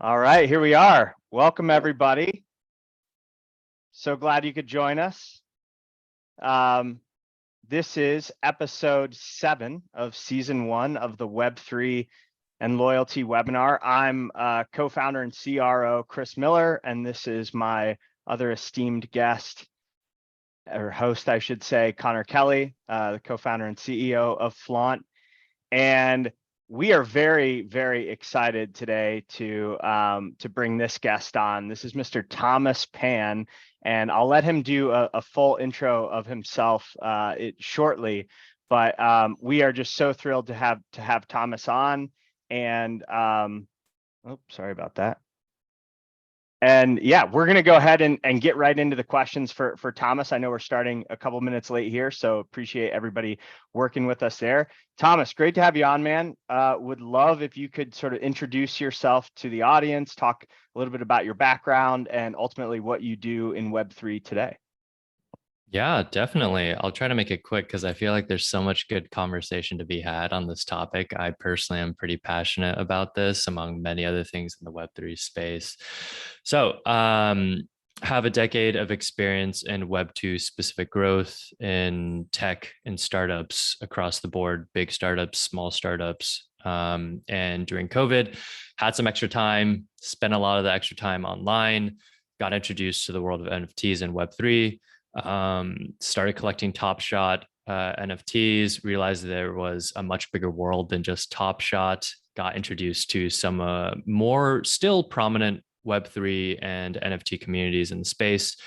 All right, here we are. Welcome, everybody. So glad you could join us. This is episode 7 of season 1 of the Web3 and Loyalty webinar. I'm co-founder and CRO Chris Miller, and this is my other esteemed guest, or host, I should say, Connor Kelley, the co-founder and CEO of Flaunt. And we are very, very excited today to bring this guest on. This is Mr. Thomas Pan, and I'll let him do a full intro of himself shortly. But we are just so thrilled to have Thomas on. And sorry about that. And yeah, we're going to go ahead and get right into the questions for Thomas. I know we're starting a couple minutes late here, so appreciate everybody working with us there. Thomas, great to have you on, man. Would love if you could sort of introduce yourself to the audience, talk a little bit about your background, and ultimately what you do in Web3 today. Yeah, definitely. I'll try to make it quick because I feel like there's so much good conversation to be had on this topic. I personally am pretty passionate about this, among many other things in the Web3 space. So, have a decade of experience in Web2 specific growth in tech and startups across the board, big startups, small startups. And during COVID, had some extra time, spent a lot of the extra time online, got introduced to the world of NFTs and Web3. Started collecting Top Shot NFTs, realized there was a much bigger world than just Top Shot, got introduced to some more still prominent Web3 and NFT communities in the space,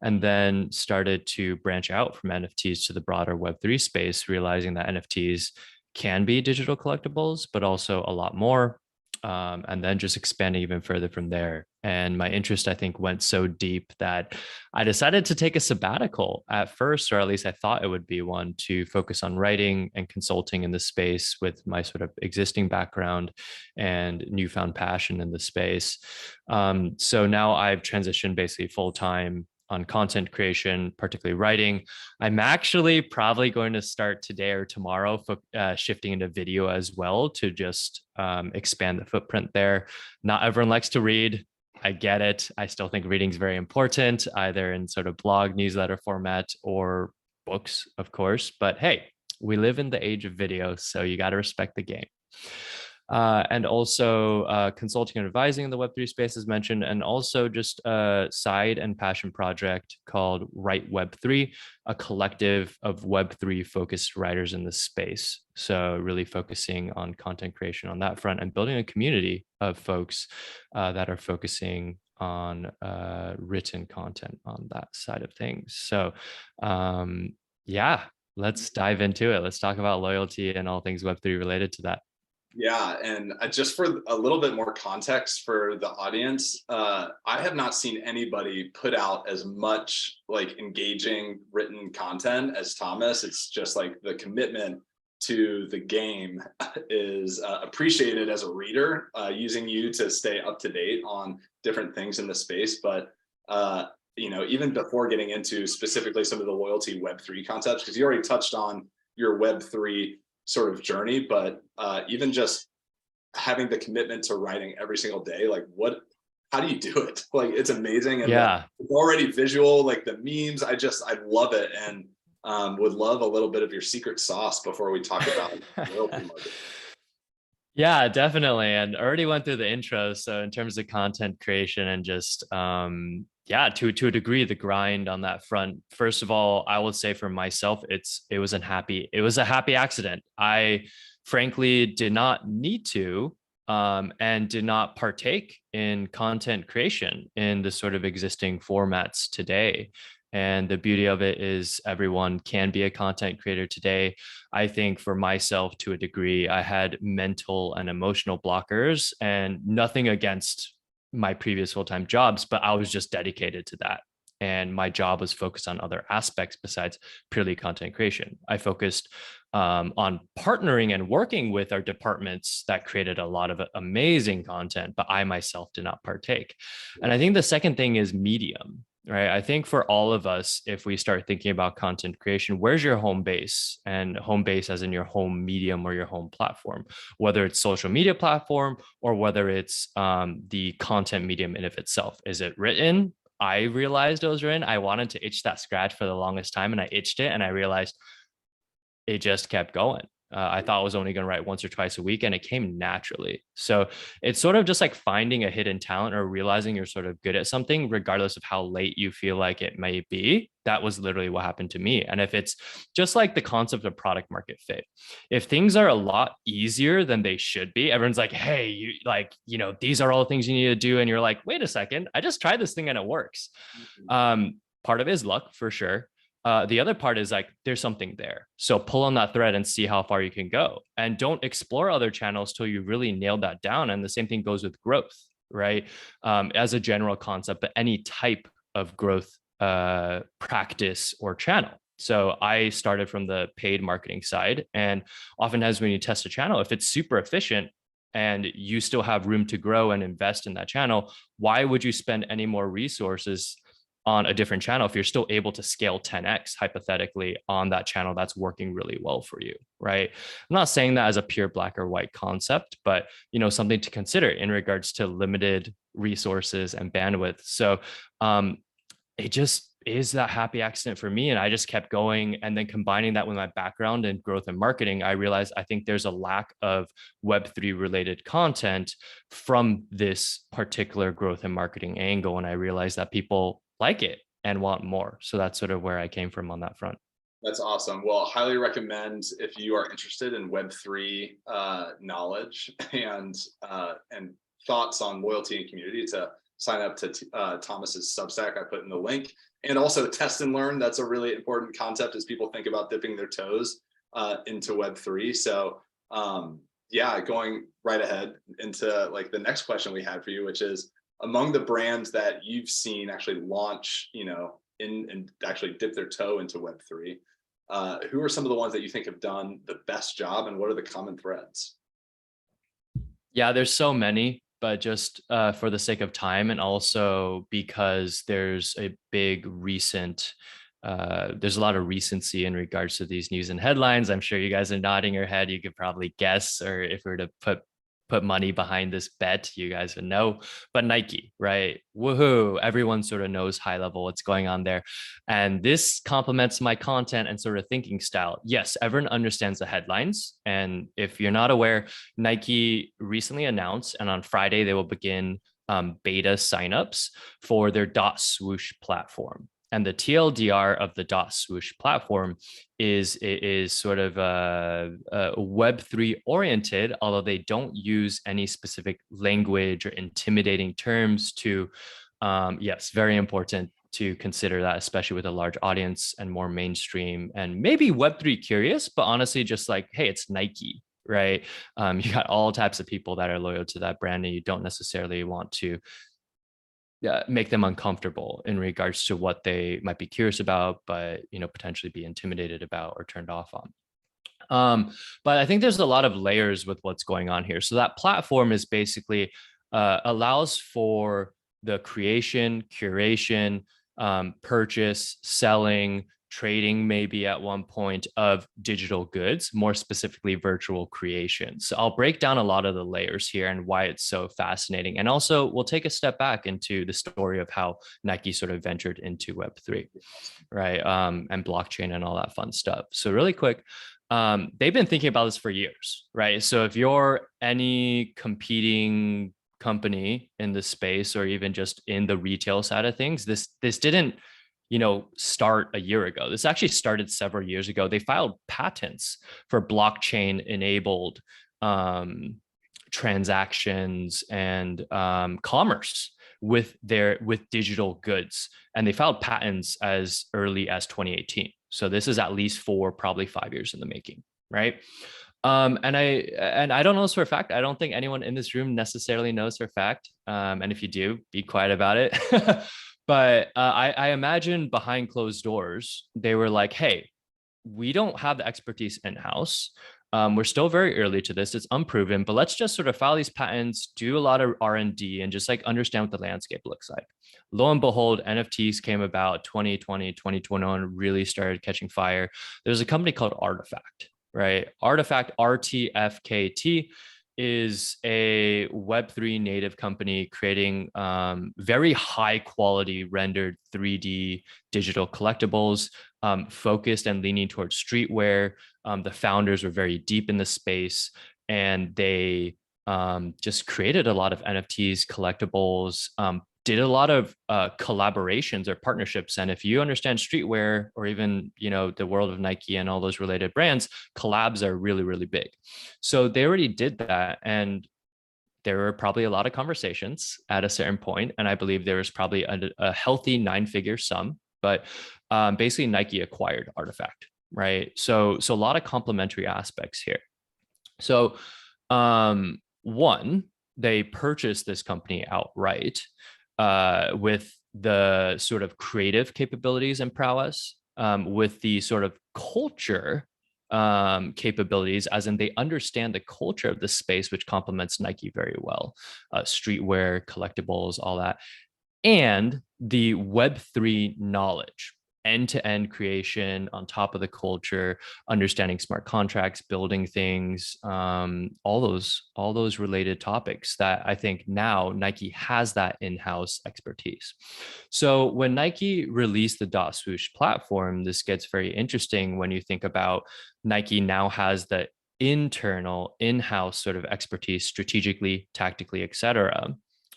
and then started to branch out from NFTs to the broader Web3 space, realizing that NFTs can be digital collectibles, but also a lot more. And then just expanding even further from there. And my interest, I think, went so deep that I decided to take a sabbatical at first, or at least I thought it would be one, to focus on writing and consulting in the space with my sort of existing background and newfound passion in the space. So now I've transitioned basically full time on content creation, particularly writing. I'm actually probably going to start today or tomorrow shifting into video as well to just expand the footprint there. Not everyone likes to read. I get it. I still think reading is very important, either in sort of blog newsletter format or books, of course. But hey, we live in the age of video, so you got to respect the game. And also consulting and advising in the Web3 space, as mentioned, and also just a side and passion project called Write Web3, a collective of Web3 focused writers in the space. So really focusing on content creation on that front and building a community of folks that are focusing on written content on that side of things. So yeah, let's dive into it. Let's talk about loyalty and all things Web3 related to that. Yeah, and just for a little bit more context for the audience, I have not seen anybody put out as much like engaging written content as Thomas. It's just like the commitment to the game is appreciated as a reader, using you to stay up to date on different things in the space. But even before getting into specifically some of the loyalty Web3 concepts, because you already touched on your Web3 sort of journey, but even just having the commitment to writing every single day, like how do you do it? Like, it's amazing. And yeah, it's already visual, like the memes, I love it. And would love a little bit of your secret sauce before we talk about loyalty marketing. Yeah, definitely. And already went through the intro. So in terms of content creation and just to a degree, the grind on that front. First of all, I will say for myself, it was a happy accident. I frankly did not need to and did not partake in content creation in the sort of existing formats today. And the beauty of it is everyone can be a content creator today. I think for myself, to a degree, I had mental and emotional blockers, and nothing against my previous full-time jobs, but I was just dedicated to that. And my job was focused on other aspects besides purely content creation. I focused on partnering and working with our departments that created a lot of amazing content, but I myself did not partake. And I think the second thing is medium. right? I think for all of us, if we start thinking about content creation, where's your home base? And home base as in your home medium or your home platform, whether it's social media platform or whether it's the content medium in of itself. Is it written? I realized it was written. I wanted to itch that scratch for the longest time, and I itched it, and I realized it just kept going. I thought I was only going to write once or twice a week, and it came naturally. So it's sort of just like finding a hidden talent or realizing you're sort of good at something, regardless of how late you feel like it may be. That was literally what happened to me. And if it's just like the concept of product market fit, if things are a lot easier than they should be, everyone's like, hey, these are all the things you need to do. And you're like, wait a second, I just tried this thing and it works. Part of it is luck for sure. The other part is like there's something there. So pull on that thread and see how far you can go. And don't explore other channels till you really nail that down. And the same thing goes with growth, right? As a general concept, but any type of growth practice or channel. So I started from the paid marketing side. And oftentimes when you test a channel, if it's super efficient and you still have room to grow and invest in that channel, why would you spend any more resources on a different channel if you're still able to scale 10x hypothetically on that channel that's working really well for you, right? I'm not saying that as a pure black or white concept, but something to consider in regards to limited resources and bandwidth. So it just is that happy accident for me, and I just kept going. And then combining that with my background in growth and marketing, I realized I think there's a lack of Web3 related content from this particular growth and marketing angle, and I realized that people like it and want more. So that's sort of where I came from on that front. That's awesome. Well, highly recommend if you are interested in Web3 knowledge and thoughts on loyalty and community to sign up to Thomas's Substack. I put in the link, and also test and learn. That's a really important concept as people think about dipping their toes into Web3. So going right ahead into like the next question we had for you, which is, among the brands that you've seen actually launch, and actually dip their toe into Web3, who are some of the ones that you think have done the best job, and what are the common threads? Yeah, there's so many, but just for the sake of time, and also because there's a big recent, there's a lot of recency in regards to these news and headlines. I'm sure you guys are nodding your head. You could probably guess, or if we were to put money behind this bet, you guys would know. But Nike, right? Woohoo. Everyone sort of knows high level what's going on there. And this complements my content and sort of thinking style. Yes, everyone understands the headlines. And if you're not aware, Nike recently announced, and on Friday, they will begin beta signups for their Dot Swoosh platform. And the TLDR of the Dot Swoosh platform is sort of Web3 oriented, although they don't use any specific language or intimidating terms to, yes, very important to consider that, especially with a large audience and more mainstream and maybe Web3 curious, but honestly, just like, hey, it's Nike, right? You got all types of people that are loyal to that brand, and you don't necessarily want to make them uncomfortable in regards to what they might be curious about, but potentially be intimidated about or turned off on. But I think there's a lot of layers with what's going on here. So that platform is basically allows for the creation, curation, purchase, selling, trading maybe at one point of digital goods, more specifically virtual creations. So I'll break down a lot of the layers here and why it's so fascinating. And also we'll take a step back into the story of how Nike sort of ventured into Web3, right? And blockchain and all that fun stuff. So really quick, they've been thinking about this for years, right? So if you're any competing company in the space, or even just in the retail side of things, this didn't start a year ago. This actually started several years ago. They filed patents for blockchain enabled transactions and commerce with digital goods. And they filed patents as early as 2018. So this is at least probably 5 years in the making, right? And I don't know this for a fact. I don't think anyone in this room necessarily knows for a fact. And if you do, be quiet about it. But I imagine behind closed doors, they were like, hey, we don't have the expertise in-house. We're still very early to this. It's unproven, but let's just sort of file these patents, do a lot of R&D, and just like understand what the landscape looks like. Lo and behold, NFTs came about 2020, 2021, really started catching fire. There's a company called Artifact, right? Artifact, RTFKT, is a Web3 native company creating very high quality rendered 3D digital collectibles, focused and leaning towards streetwear. The founders were very deep in the space, and they just created a lot of NFTs, collectibles, did a lot of collaborations or partnerships. And if you understand streetwear, or even, you know, the world of Nike and all those related brands, collabs are really, really big. So they already did that. And there were probably a lot of conversations at a certain point, and I believe there was probably a healthy 9-figure sum. But basically, Nike acquired Artifact, right? So a lot of complementary aspects here. So one, they purchased this company outright with the sort of creative capabilities and prowess, with the sort of culture capabilities, as in they understand the culture of the space, which complements Nike very well. Streetwear, collectibles, all that, and the Web3 knowledge, end-to-end creation on top of the culture, understanding smart contracts, building things, all those related topics that I think now Nike has that in-house expertise. So when Nike released the Dot Swoosh platform, this gets very interesting when you think about Nike now has the internal in-house sort of expertise strategically, tactically, et cetera,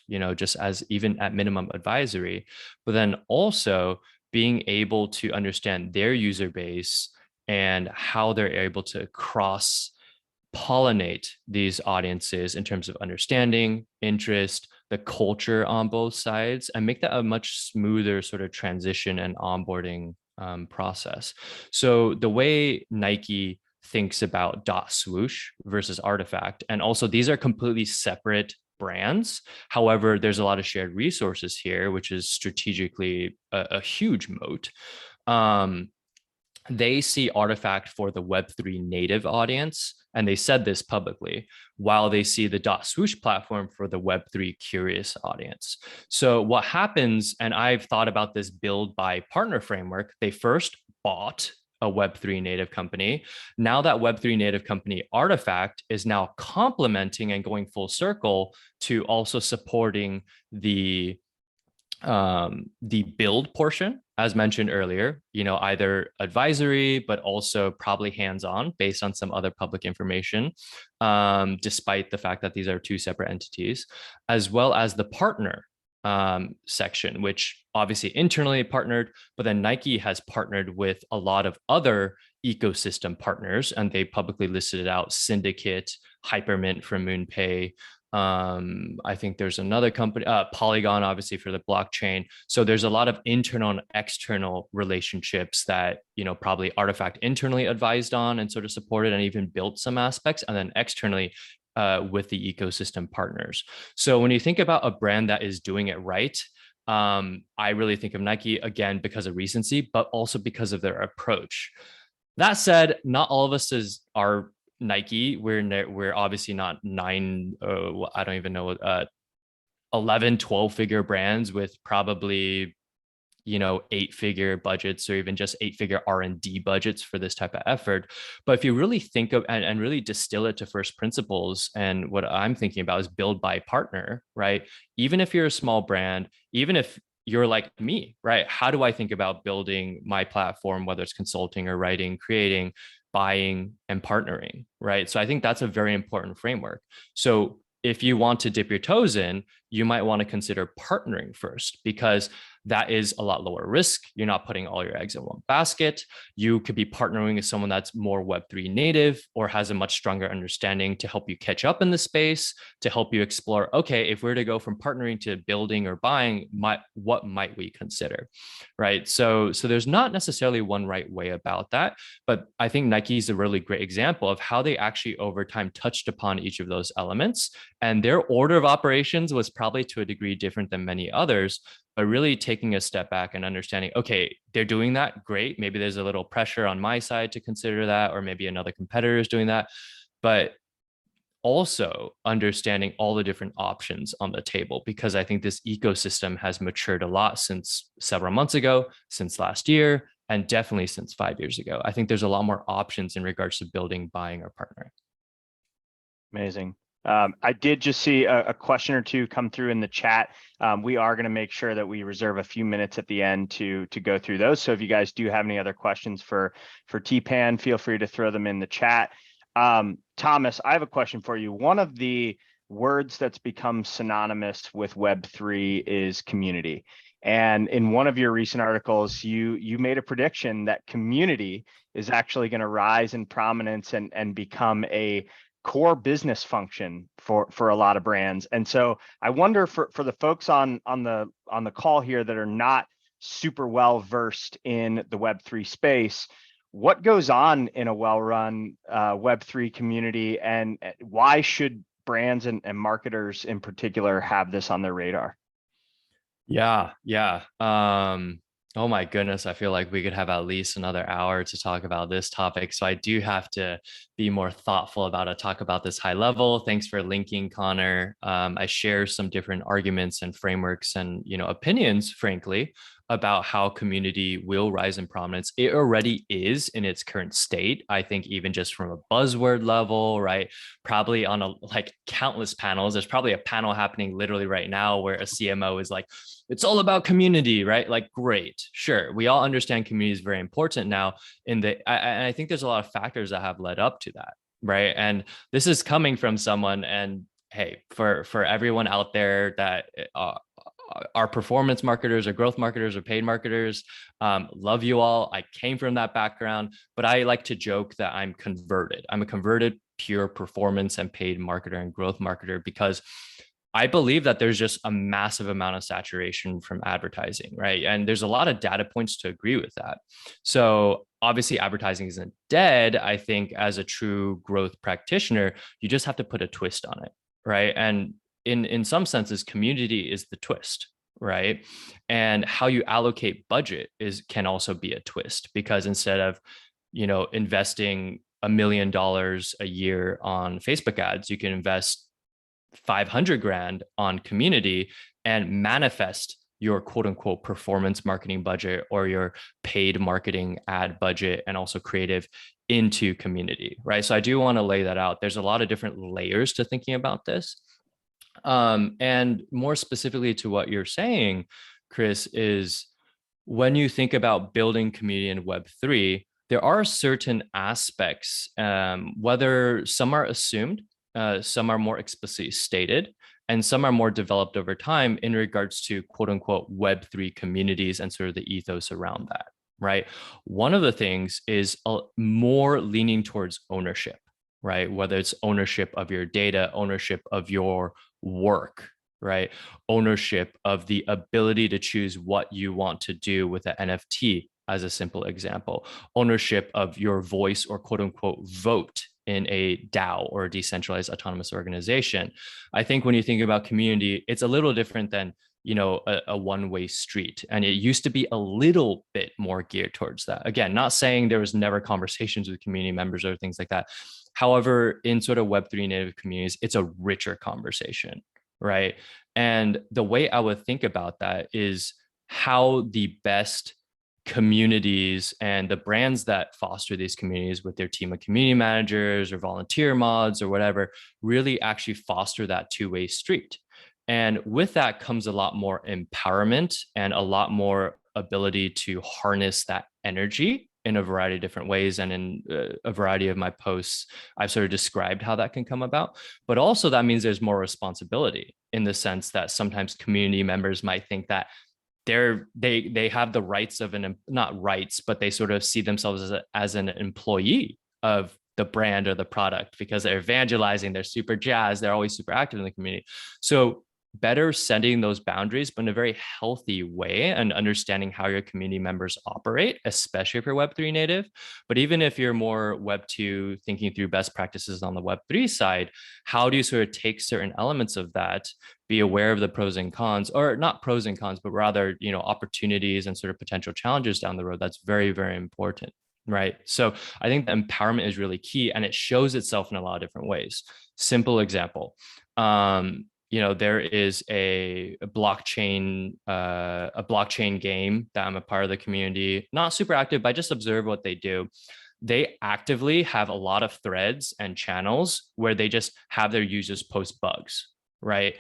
you know, just as even at minimum advisory, but then also being able to understand their user base and how they're able to cross pollinate these audiences in terms of understanding, interest, the culture on both sides, and make that a much smoother sort of transition and onboarding process. So the way Nike thinks about Dot Swoosh versus Artifact, and also these are completely separate brands. However, there's a lot of shared resources here, which is strategically a huge moat. They see Artifact for the Web3 native audience, and they said this publicly, while they see the Dot Swoosh platform for the Web3 curious audience. So what happens, and I've thought about this build by partner framework, they first bought a Web3 native company. Now that Web3 native company Artifact is now complementing and going full circle to also supporting the build portion, as mentioned earlier, you know, either advisory, but also probably hands-on based on some other public information, despite the fact that these are two separate entities, as well as the partner section, which obviously internally partnered, but then Nike has partnered with a lot of other ecosystem partners, and they publicly listed it out: Syndicate, Hypermint from MoonPay. I think there's another company, Polygon, obviously for the blockchain. So there's a lot of internal and external relationships that, you know, probably Artifact internally advised on and sort of supported and even built some aspects, and then externally with the ecosystem partners. So when you think about a brand that is doing it right, I really think of Nike, again, because of recency, but also because of their approach. That said, not all of us are Nike. We're obviously not I don't even know, 11, 12-figure brands with probably, you know, 8-figure budgets, or even just 8-figure R&D budgets for this type of effort. But if you really think of and really distill it to first principles, and what I'm thinking about is build by partner, right? Even if you're a small brand, even if you're like me, right? How do I think about building my platform, whether it's consulting or writing, creating, buying, and partnering, right? So I think that's a very important framework. So if you want to dip your toes in, you might want to consider partnering first, because that is a lot lower risk. You're not putting all your eggs in one basket. You could be partnering with someone that's more Web3 native or has a much stronger understanding to help you catch up in the space, to help you explore, okay, if we're to go from partnering to building or buying, what might we consider, right? So there's not necessarily one right way about that, but I think Nike is a really great example of how they actually over time touched upon each of those elements, and their order of operations was probably to a degree different than many others, but really taking a step back and understanding, okay, they're doing that, great. Maybe there's a little pressure on my side to consider that, or maybe another competitor is doing that. But also understanding all the different options on the table, because I think this ecosystem has matured a lot since several months ago, since last year, and definitely since 5 years ago. I think there's a lot more options in regards to building, buying, or partnering. Amazing. I did just see a question or two come through in the chat. We are going to make sure that we reserve a few minutes at the end to go through those. So if you guys do have any other questions for T-Pan, feel free to throw them in the chat. Thomas, I have a question for you. One of the words that's become synonymous with Web3 is community. And in one of your recent articles, you made a prediction that community is actually going to rise in prominence and become a core business function for a lot of brands. And so I wonder for the folks on the call here that are not super well versed in the Web3 space, what goes on in a well-run Web3 community, and why should brands and marketers in particular have this on their radar? Yeah. Oh my goodness, I feel like we could have at least another hour to talk about this topic. So I do have to be more thoughtful about it, talk about this high level. Thanks for linking, Connor. I share some different arguments and frameworks and, opinions, frankly, about how community will rise in prominence. It already is in its current state. I think even just from a buzzword level, right? Probably on countless panels. There's probably a panel happening literally right now where a CMO is like, it's all about community, right? Like, great, sure. We all understand community is very important now. And I think there's a lot of factors that have led up to that, right? And this is coming from someone, and hey, for everyone out there that are performance marketers or growth marketers or paid marketers, love you all. I came from that background, but I like to joke that I'm converted. I'm a converted pure performance and paid marketer and growth marketer, because I believe that there's just a massive amount of saturation from advertising, right? And there's a lot of data points to agree with that. So obviously advertising isn't dead. I think as a true growth practitioner, you just have to put a twist on it, right? And in some senses, community is the twist, right? And how you allocate budget can also be a twist, because instead of, investing $1 million a year on Facebook ads, you can invest 500 grand on community and manifest your quote unquote performance marketing budget or your paid marketing ad budget and also creative into community, right? So I do want to lay that out. There's a lot of different layers to thinking about this. And more specifically to what you're saying, Chris, is when you think about building community in Web3, there are certain aspects, whether some are assumed, some are more explicitly stated, and some are more developed over time in regards to quote unquote Web3 communities and sort of the ethos around that, right? One of the things is more leaning towards ownership, right? Whether it's ownership of your data, ownership of your work, right? Ownership of the ability to choose what you want to do with an NFT, as a simple example, ownership of your voice or quote unquote vote in a DAO or a decentralized autonomous organization. I think when you think about community, it's a little different than, a one-way street. And it used to be a little bit more geared towards that. Again, not saying there was never conversations with community members or things like that. However, in sort of Web3 native communities, it's a richer conversation, right? And the way I would think about that is how the best communities and the brands that foster these communities with their team of community managers or volunteer mods or whatever really actually foster that two-way street. And with that comes a lot more empowerment and a lot more ability to harness that energy in a variety of different ways. And in a variety of my posts, I've sort of described how that can come about. But also that means there's more responsibility, in the sense that sometimes community members might think that they have the rights of not rights, but they sort of see themselves as an employee of the brand or the product, because they're evangelizing, they're super jazzed, they're always super active in the community. So better setting those boundaries, but in a very healthy way, and understanding how your community members operate, especially if you're Web3 native. But even if you're more Web2, thinking through best practices on the Web3 side, how do you sort of take certain elements of that? be aware of the pros and cons, or not pros and cons, but rather, opportunities and sort of potential challenges down the road. That's very, very important. Right. So I think the empowerment is really key, and it shows itself in a lot of different ways. Simple example. There is a blockchain game that I'm a part of the community, not super active, but I just observe what they do. They actively have a lot of threads and channels where they just have their users post bugs, right?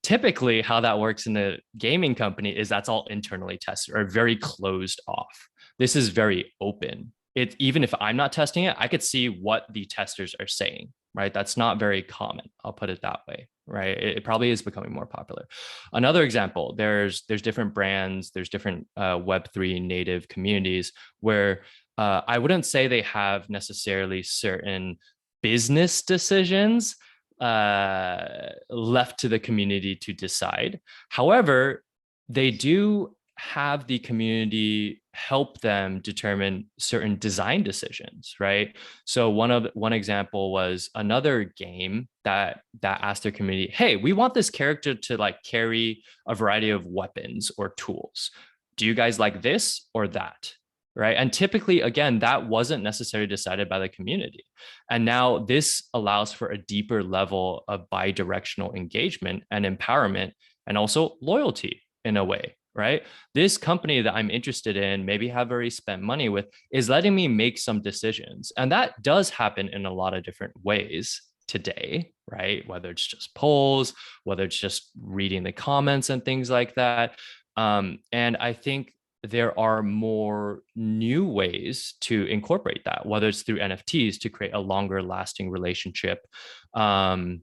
Typically, how that works in the gaming company is that's all internally tested or very closed off. This is very open. Even if I'm not testing it, I could see what the testers are saying, right? That's not very common. I'll put it that way, right? It probably is becoming more popular. Another example, there's different brands, there's different Web3 native communities where I wouldn't say they have necessarily certain business decisions left to the community to decide. However, they do have the community help them determine certain design decisions, right? So one example was another game that asked their community, hey, we want this character to like carry a variety of weapons or tools. Do you guys like this or that? Right. And typically, again, that wasn't necessarily decided by the community. And now this allows for a deeper level of bi-directional engagement and empowerment, and also loyalty in a way, right? This company that I'm interested in, maybe have already spent money with, is letting me make some decisions. And that does happen in a lot of different ways today, right? Whether it's just polls, whether it's just reading the comments and things like that. And I think there are more new ways to incorporate that, whether it's through NFTs to create a longer lasting relationship and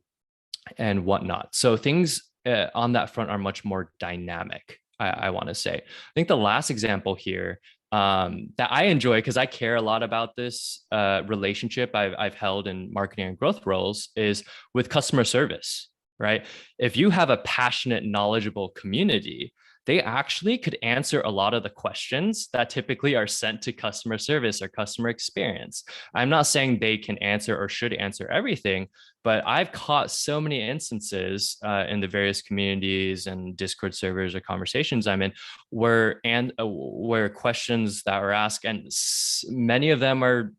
whatnot. So things on that front are much more dynamic, I want to say. I think the last example here that I enjoy, because I care a lot about this relationship I've held in marketing and growth roles, is with customer service, right? If you have a passionate, knowledgeable community, they actually could answer a lot of the questions that typically are sent to customer service or customer experience. I'm not saying they can answer or should answer everything, but I've caught so many instances in the various communities and Discord servers or conversations I'm in where questions that were asked, and many of them are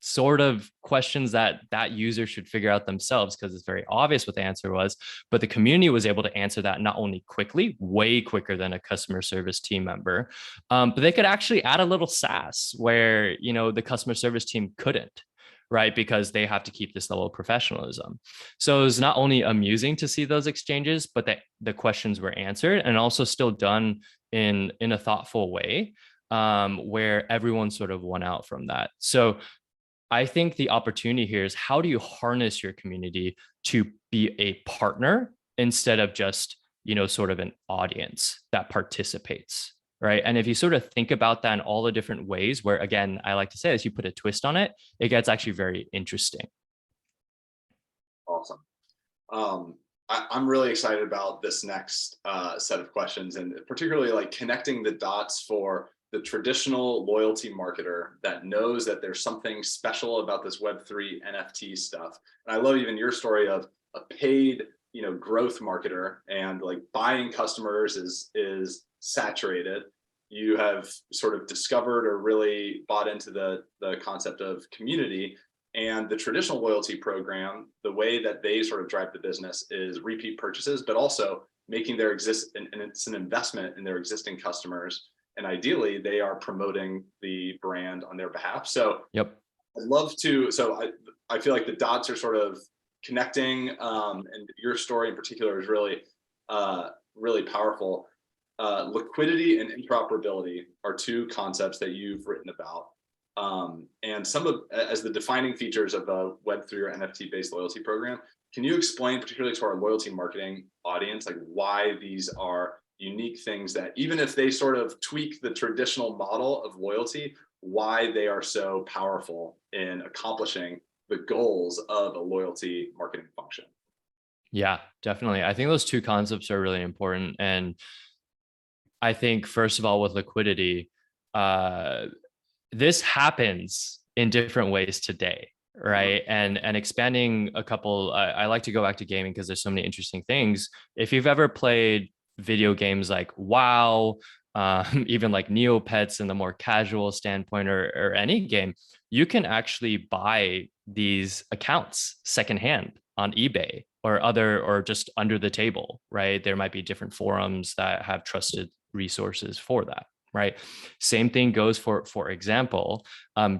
sort of questions that user should figure out themselves because it's very obvious what the answer was, but the community was able to answer that not only quickly, way quicker than a customer service team member, but they could actually add a little sass where, the customer service team couldn't, right? Because they have to keep this level of professionalism. So it was not only amusing to see those exchanges, but that the questions were answered and also still done in a thoughtful way, where everyone sort of won out from that. So I think the opportunity here is, how do you harness your community to be a partner instead of just, sort of an audience that participates, right? And if you sort of think about that in all the different ways where, again, I like to say, as you put a twist on it, it gets actually very interesting. Awesome. I'm really excited about this next set of questions, and particularly like connecting the dots for the traditional loyalty marketer that knows that there's something special about this Web3 NFT stuff. And I love even your story of a paid, growth marketer, and like buying customers is saturated. You have sort of discovered or really bought into the concept of community, and the traditional loyalty program, the way that they sort of drive the business is repeat purchases, but also making and it's an investment in their existing customers. And ideally, they are promoting the brand on their behalf. So yep. I'd love to, I feel like the dots are sort of connecting, and your story in particular is really, really powerful. Liquidity and interoperability are two concepts that you've written about. And as the defining features of a Web3 or NFT-based loyalty program, can you explain, particularly to our loyalty marketing audience, like why these are unique things that, even if they sort of tweak the traditional model of loyalty, why they are so powerful in accomplishing the goals of a loyalty marketing function? Yeah, definitely. I think those two concepts are really important. And I think, first of all, with liquidity, this happens in different ways today, right? And expanding a couple, I like to go back to gaming because there's so many interesting things. If you've ever played video games like WoW, even like Neopets in the more casual standpoint, or any game, you can actually buy these accounts secondhand on eBay or just under the table, right? There might be different forums that have trusted resources for that, right? Same thing goes for example,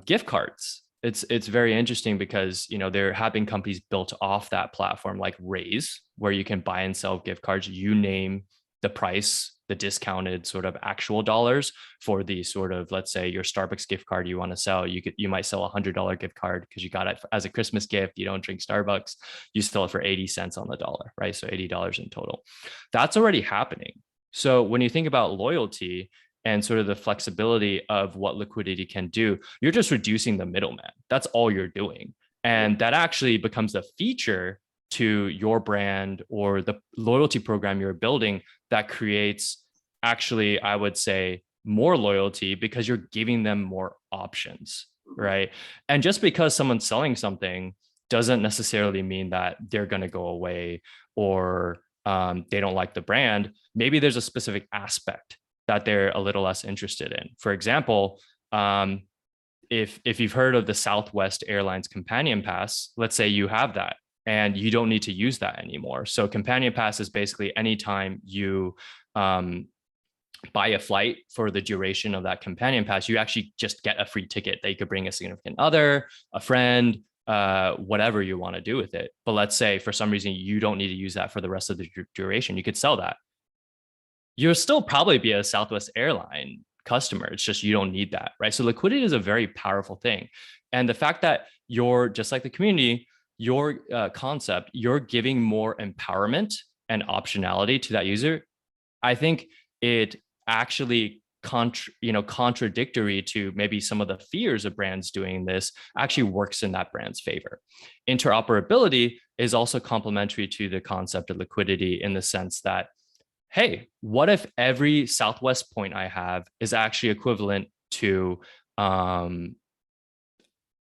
gift cards. It's very interesting because, you know, there have been companies built off that platform like Raise, where you can buy and sell gift cards. You name the price, the discounted sort of actual dollars for the sort of, let's say your Starbucks gift card you want to sell. You might sell $100 gift card because you got it as a Christmas gift. You don't drink Starbucks. You sell it for 80 cents on the dollar, right? So $80 in total. That's already happening. So when you think about loyalty and sort of the flexibility of what liquidity can do, you're just reducing the middleman. That's all you're doing. And that actually becomes a feature to your brand or the loyalty program you're building that creates, actually, I would say, more loyalty because you're giving them more options, right? And just because someone's selling something doesn't necessarily mean that they're going to go away or they don't like the brand. Maybe there's a specific aspect that they're a little less interested in. For example, if you've heard of the Southwest Airlines Companion Pass, let's say you have that and you don't need to use that anymore. So Companion Pass is basically anytime you buy a flight for the duration of that Companion Pass, you actually just get a free ticket that you could bring a significant other, a friend, whatever you want to do with it. But let's say for some reason you don't need to use that for the rest of the duration, you could sell that. You'll still probably be a Southwest airline customer. It's just you don't need that, right? So liquidity is a very powerful thing. And the fact that you're just like the community, your concept, you're giving more empowerment and optionality to that user. I think it actually contradictory to maybe some of the fears of brands doing this actually works in that brand's favor. Interoperability is also complementary to the concept of liquidity in the sense that, hey, what if every Southwest point I have is actually equivalent to an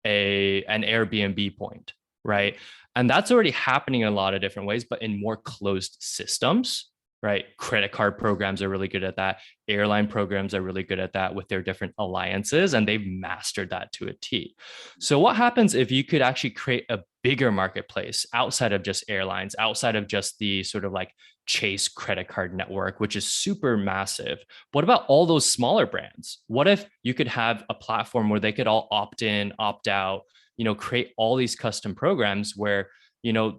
Airbnb point, right? And that's already happening in a lot of different ways, but in more closed systems, right? Credit card programs are really good at that. Airline programs are really good at that with their different alliances, and they've mastered that to a T. So what happens if you could actually create a bigger marketplace outside of just airlines, outside of just the sort of like Chase credit card network, which is super massive? What about all those smaller brands? What if you could have a platform where they could all opt in, opt out, create all these custom programs where,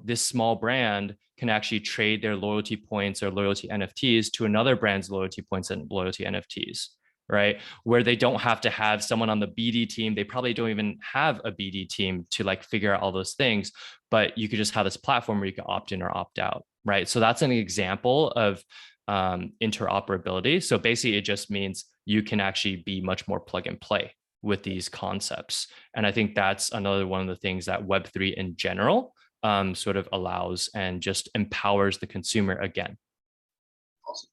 this small brand can actually trade their loyalty points or loyalty NFTs to another brand's loyalty points and loyalty NFTs, right? Where they don't have to have someone on the BD team. They probably don't even have a BD team to like figure out all those things, but you could just have this platform where you can opt in or opt out, right? So that's an example of interoperability. So basically it just means you can actually be much more plug and play with these concepts. And I think that's another one of the things that Web3 in general sort of allows and just empowers the consumer again. Awesome.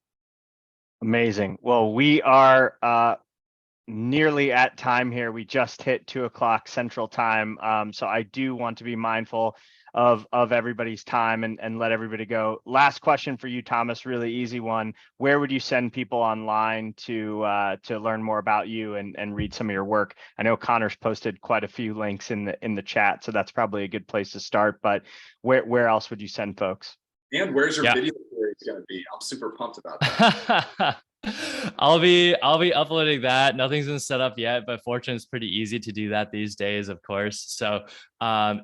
Amazing. Well, we are nearly at time here. We just hit 2:00 Central Time. So I do want to be mindful of everybody's time and let everybody go. Last question for you, Thomas, really easy one. Where would you send people online to learn more about you and read some of your work? I know Connor's posted quite a few links in the chat, so that's probably a good place to start, but where else would you send folks? And where's your video series going to be? I'm super pumped about that. I'll be uploading that. Nothing's been set up yet, but fortunately it's pretty easy to do that these days, of course. So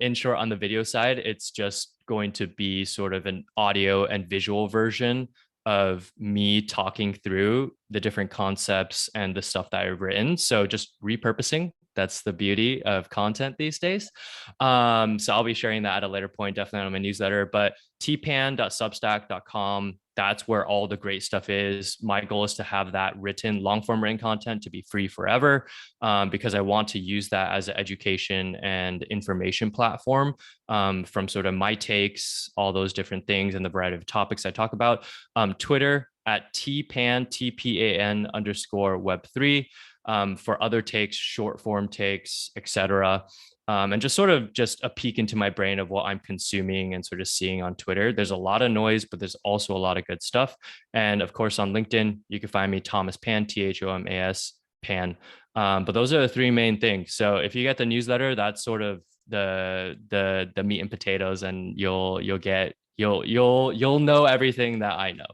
in short, on the video side, it's just going to be sort of an audio and visual version of me talking through the different concepts and the stuff that I've written. So just repurposing. That's the beauty of content these days. So I'll be sharing that at a later point, definitely on my newsletter, but tpan.substack.com, that's where all the great stuff is. My goal is to have that written, long form written content to be free forever, because I want to use that as an education and information platform from sort of my takes, all those different things and the variety of topics I talk about. Twitter at TPAN_Web3. For other takes, short form takes, etc. and just sort of just a peek into my brain of what I'm consuming and sort of seeing on Twitter. There's a lot of noise, but there's also a lot of good stuff. And of course, on LinkedIn, you can find me Thomas Pan, THOMAS Pan. But those are the three main things. So if you get the newsletter, that's sort of the meat and potatoes, and you'll know everything that I know.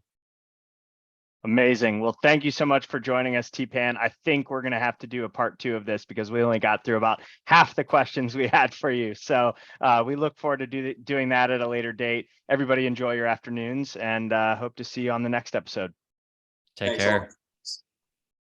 Amazing. Well, thank you so much for joining us, T-Pan. I think we're going to have to do a part 2 of this because we only got through about half the questions we had for you. So we look forward to doing that at a later date. Everybody enjoy your afternoons, and hope to see you on the next episode. Take Thanks care. all.